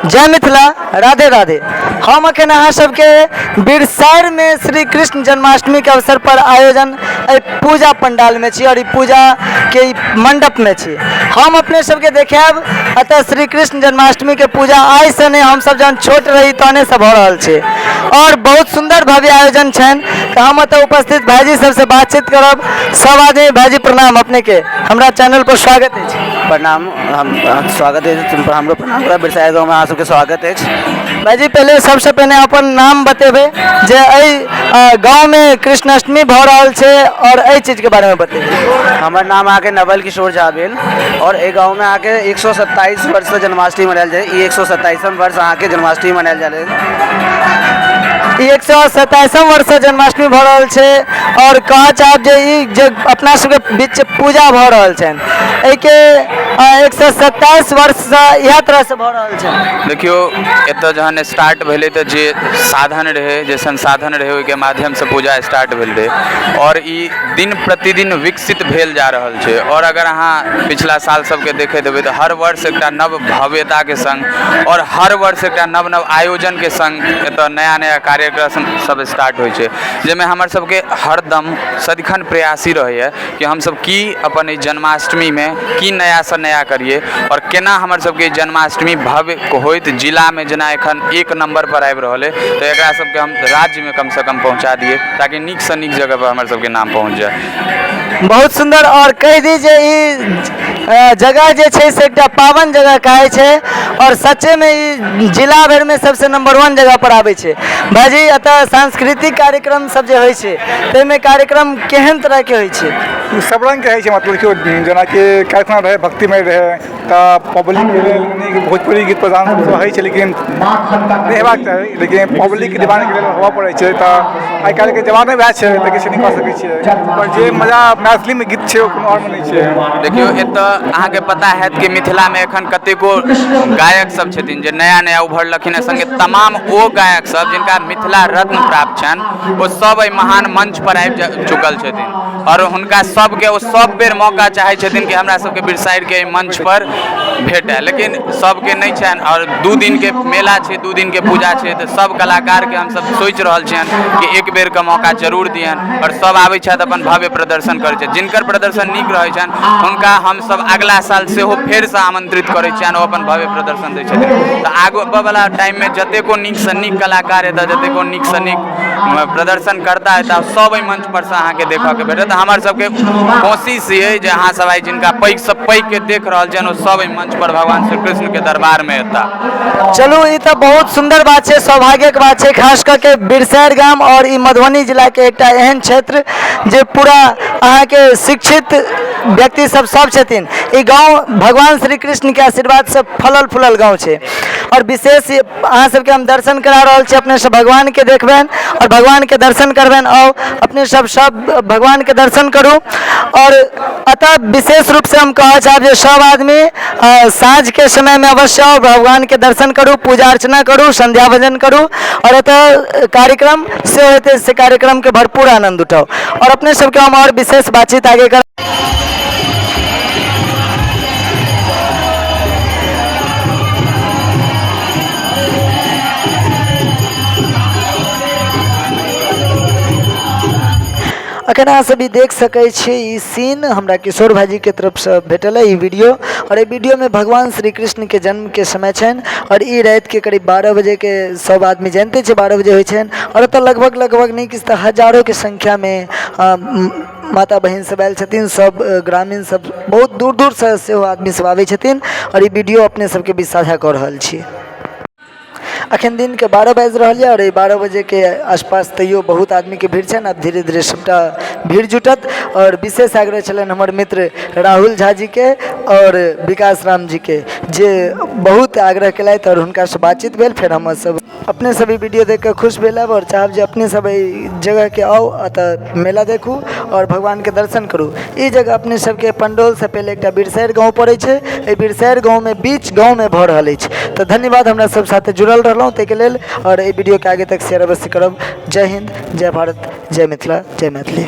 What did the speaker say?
जय मिथिला, राधे राधे। हम अखन अहाँ सबके बिरसैर में श्री कृष्ण जन्माष्टमी के अवसर पर आयोजन पूजा पंडाल में छी और ई पूजा के मंडप में छी। हम अपने सबके देखाब अतः श्री कृष्ण जन्माष्टमी के पूजा आइ से नहीं, हम सब जन छोट रही तहने से भ रहल छै और बहुत सुंदर भव्य आयोजन छन। तो हम अतः उपस्थित भाईजी सबसे बातचीत करब। सब आदमी भाईजी प्रणाम, अपने के हमरा चैनल पर स्वागत है। प्रणाम, हम स्वागत है हमरो प्रणाम करा। बिरसैर गाँव में अहाँ सबके स्वागत है। भाईजी पहले सबसे पहले अपन नाम बतेबे जे गाँव में कृष्णाष्टमी भ रहल छै और ए चीज के बारे में बतेबे। हमार नाम आके नवल किशोर झा भेल और ए गाँव में आके 127 वर्ष से जन्माष्टमी मनायल जाए। ई 127वां वर्ष आके जन्माष्टमी मनायल जाए। 127वां वर्ष से जन्माष्टमी भ रहल छै और कहा चाहब जे ई जे अपना सबके बीच पूजा भ रहल छै ए के 127 वर्ष से इह तरह से भ रहल छै। देखियो एत जहन स्टार्ट भेले तो जे साधन रहे, जे संसाधन रहे, ओहि के माध्यम से पूजा स्टार्ट भेल रहे और ई दिन प्रतिदिन विकसित भेल जा रहल छै। और अगर अहाँ पिछला साल सबके देखे देबै तो हर वर्ष एक नव भव्यता के संग और हर वर्ष एक नव नव आयोजन के संग एत नया नया कार्यक्रम सब स्टार्ट होइ छै, जेमे हमर सबके हरदम सदिखन प्रयासी रहैए कि हम सब की अपन ई जन्माष्टमी में की नया से नया करिए और केना हमर सबके जन्माष्टमी भव्य होइत जिला में जेना एखन 1 नंबर पर आबि रहल है तो एकरा सबके हम राज्य में कम से कम पहुंचा दिए ताकि नीक से नीक जगह पर हमर सबके नाम पहुंच जाए। बहुत सुंदर। और कह दी जे ई जगह जे छै से एकटा पावन जगह कहै छै और सच्चे में ई जिला भर में सबसे नंबर 1 जगह पर आबै छै। भाईजी अतः सांस्कृतिक कार्यक्रम सब जे होइ छै ताहिमे कार्यक्रम केहन तरह के होइ छै? सब रंग के होइ छै, मतलब कि जेना कि कार्यक्रम रहे भक्तिमय रहे तऽ पब्लिक के लेल भोजपुरी गीत प्रदान होइ छै, लेकिन नहि हेबाक चाही, लेकिन पब्लिक के डिमांड के लेल होबऽ पड़ै छै। तऽ आइ काल्हि के जमाना वएह छै तऽ किछु नहि कऽ सकै छियै, पर जे मजा मैथिली में गीत छै ओ कोनो और में नहि छै। देखियो एतऽ अहाँके पता हैत कि मिथिला में एखन कतेको गायक सब छथिन जे नया नया उभरलखिन है, संगे तमाम ओ गायक सब जिनका मिथिला रत्न प्राप्त छनि वो सब महान मंच पर आबि चुकल छथिन और हुनका सबके वो सब बेर मौका चाहै छथिन कि हमरा सबके बिरसैर के मंच पर भेटै, लेकिन सबके नहीं छनि। और 2 दिन के मेला छै, 2 दिन के पूजा छै, तो सब कलाकार के हम सब सोचि रहल छियनि कि एक बेर के मौका जरूर दियनि और सब आबै छथि अपन भव्य प्रदर्शन करै छथि। जिनकर प्रदर्शन नीक रहै छनि हुनका हम सब अगला साल सेहो फेर से आमंत्रित करै छियनि, ओ अपन भव्य प्रदर्शन दै छथिन। तऽ आगू वाला टाइम में जतेको नीक से नीक कलाकार एतऽ जतेको नीक से नीक प्रदर्शन करता है सब एहि मंच पर से अहाँके देखऽ के भेटत। हमर सबके कोशिश ये जे अहाँ सब आइ जिनका पैघ से पैघ के देख रहल छनि ओ सब एहि मंच पर भगवान श्री कृष्ण के दरबार में एता। चलू ई तो बहुत सुंदर बात है, सौभाग्य के बात है, खास करके बिरसैर गाम और ई मधुबनी जिला के एकटा एहन क्षेत्र जे पूरा अहाँ के शिक्षित व्यक्ति सब छथिन। ई गांव भगवान श्री कृष्ण के आशीर्वाद से फलल फूलल गांव छै और विशेष अहाँ सबके हम दर्शन करा रहल छी। अपने सब भगवान के देखबेन और भगवान के दर्शन करबेन और अपने सब भगवान के दर्शन करू। और अतः विशेष रूप से हम कहना चाहब जे सब आदमी साँझ के समय में अवश्य आओ, भगवान के दर्शन करू, पूजा अर्चना करू, संध्या भजन करू और अतः कार्यक्रम से होते से कार्यक्रम के भरपूर आनंद उठाओ। और अपने सबके हम और विशेष बातचीत आगे कर अखन अहाँ सभी देख सकै छी ई सीन हमरा किशोर भाईजी के तरफ से भेटल है ई वीडियो। और ये वीडियो में भगवान श्री कृष्ण के जन्म के समय छन और ई रात के करीब 12 बजे के सब आदमी जानते छे 12 बजे होइ छन और तो लगभग नहीं किस हजारों के संख्या में माता बहन सब आयल छथिन, सब ग्रामीण सब बहुत दूर दूर से सेहो आदमी सब आबै छथिन और ई वीडियो अपने सबके बीच साझा कर रहल छी। अखन दिन के 12 बाजि रहा है और 12 बजे के आसपास तैयो बहुत आदमी के भीड़ छन। अब धीरे धीरे सबटा भीड़ जुटत और विशेष आग्रह छलन हमर मित्र राहुल झा जी के और विकास राम जी के जे बहुत आग्रह केलथि और हुनका से बातचीत भेल। फिर हम सब अपने सभी वीडियो देख के खुश भेलब और चाहब जे अपने सब जगह के आओ अतः मेला देखू और भगवान के दर्शन करू। ई जगह अपने सबके पंडौल से पहले एक बिरसैर गाँव पड़े छै, बिरसैर गाँव में बीच गाँव में भ रहल अछि। तो धन्यवाद हमरा सब साथे जुड़ल रहलहुँ ताहि के लेल और ये वीडियो के आगे तक शेयर अवश्य करब। जय हिंद, जय भारत, जय मिथिला, जय मैथिली।